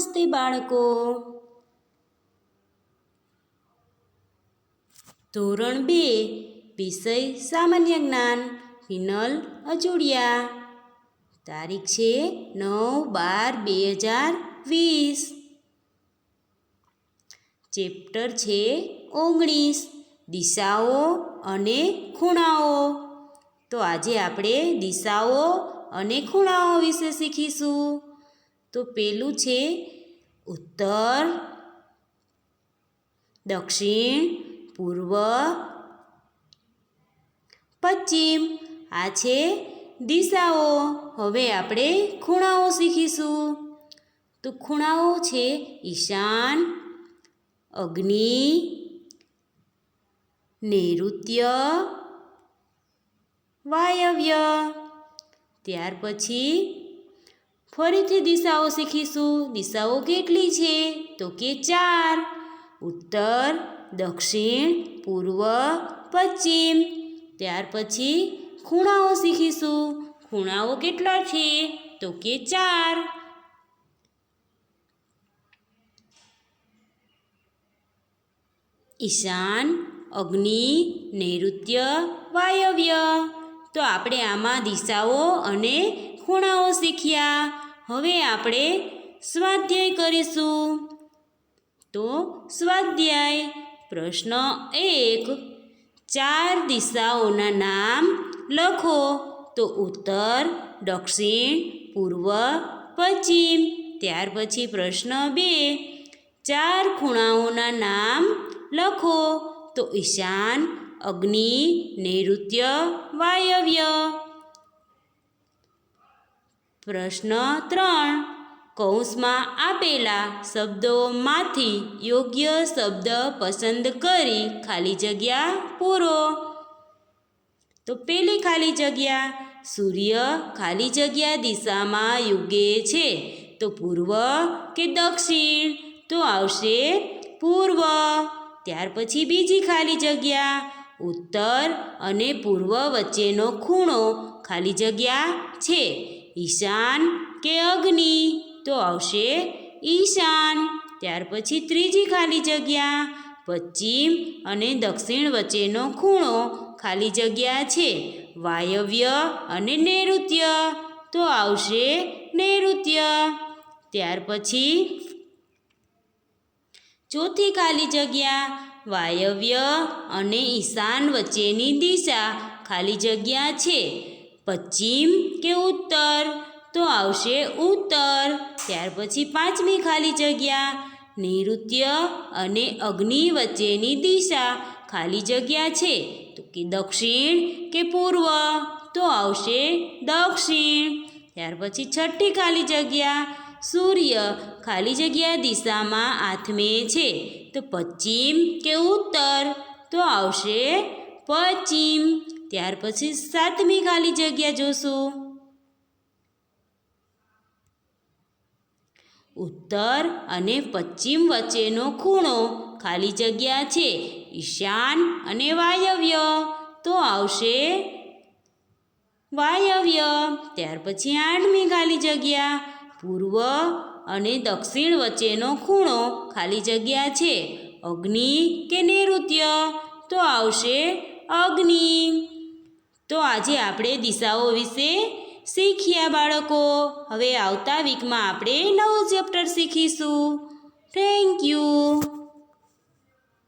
નમસ્તે બાળકો. ધોરણ 2 વિષય સામાન્ય જ્ઞાન હિનલ અજોડિયા. તારીખ છે 9/12/2020. ચેપ્ટર છે 19 દિશાઓ અને ખૂણાઓ. તો આજે આપણે દિશાઓ અને ખૂણાઓ વિશે શીખીશું. તો પેલું છે ઉત્તર, દક્ષિણ, પૂર્વ, પશ્ચિમ. આ છે દિશાઓ. હવે આપણે ખૂણાઓ શીખીશું. તો ખૂણાઓ છે ઈશાન, અગ્નિ, નૈઋત્ય, વાયવ્ય. ત્યાર પછી ફરીથી દિશાઓ શીખીશું. દિશાઓ કેટલી છે? તો કે 4. ઉત્તર, દક્ષિણ, પૂર્વ, પશ્ચિમ. ત્યાર પછી ખૂણાઓ શીખીશું. ખૂણાઓ કેટલા છે? તો કે 4. ઈશાન, અગ્નિ, નૈઋત્ય, વાયવ્ય. તો આપણે આમાં દિશાઓ અને ખૂણાઓ શીખ્યા. હવે આપણે સ્વાધ્યાય કરીશું. તો સ્વાધ્યાય પ્રશ્ન 1. 4 દિશાઓના નામ લખો. તો ઉત્તર, દક્ષિણ, પૂર્વ, પશ્ચિમ. ત્યાર પછી પ્રશ્ન 2. 4 ખૂણાઓના નામ લખો. તો ઈશાન, અગ્નિ, નૈઋત્ય, વાયવ્ય. પ્રશ્ન 3. કૌંસમાં આપેલા શબ્દોમાંથી યોગ્ય શબ્દ પસંદ કરી ખાલી જગ્યા પૂરો. તો પેલી ખાલી જગ્યા, સૂર્ય ખાલી જગ્યા દિશામાં ઉગે છે. તો પૂર્વ કે દક્ષિણ? તો આવશે પૂર્વ. ત્યાર પછી બીજી ખાલી જગ્યા, ઉત્તર અને પૂર્વ વચ્ચેનો ખૂણો ખાલી જગ્યા છે. ઈશાન કે અગ્નિ? તો આવશે ઈશાન. ત્યાર પછી ત્રીજી ખાલી જગ્યા, પશ્ચિમ અને દક્ષિણ વચ્ચેનો ખૂણો ખાલી જગ્યા છે. વાયવ્ય અને નૈઋત્ય? તો આવશે નૈઋત્ય. ત્યાર પછી ચોથી ખાલી જગ્યા, વાયવ્ય અને ઈશાન વચ્ચેની દિશા ખાલી જગ્યા છે. પશ્ચિમ કે ઉત્તર? તો આવશે ઉત્તર. ત્યાર પછી પાંચમી ખાલી જગ્યા, નૈઋત્ય અને અગ્નિ વચ્ચેની દિશા ખાલી જગ્યા છે. તો કે દક્ષિણ કે પૂર્વ? તો આવશે દક્ષિણ. ત્યાર પછી છઠ્ઠી ખાલી જગ્યા, સૂર્ય ખાલી જગ્યા દિશામાં આથમે છે. તો પશ્ચિમ કે ઉત્તર? તો આવશે પશ્ચિમ. ત્યાર પછી સાતમી ખાલી જગ્યા જોશું. ઉત્તર અને પશ્ચિમ વચ્ચેનો ખૂણો ખાલી જગ્યા છે. ઈશાન અને વાયવ્ય? તો આવશે વાયવ્ય. ત્યાર પછી આઠમી ખાલી જગ્યા, પૂર્વ અને દક્ષિણ વચ્ચેનો ખૂણો ખાલી જગ્યા છે. અગ્નિ કે નૈઋત્ય? તો આવશે અગ્નિ. તો આજે આપણે દિશાઓ વિશે શીખ્યા બાળકો. હવે આવતા વીકમાં આપણે નવું ચેપ્ટર શીખીશું. થેન્ક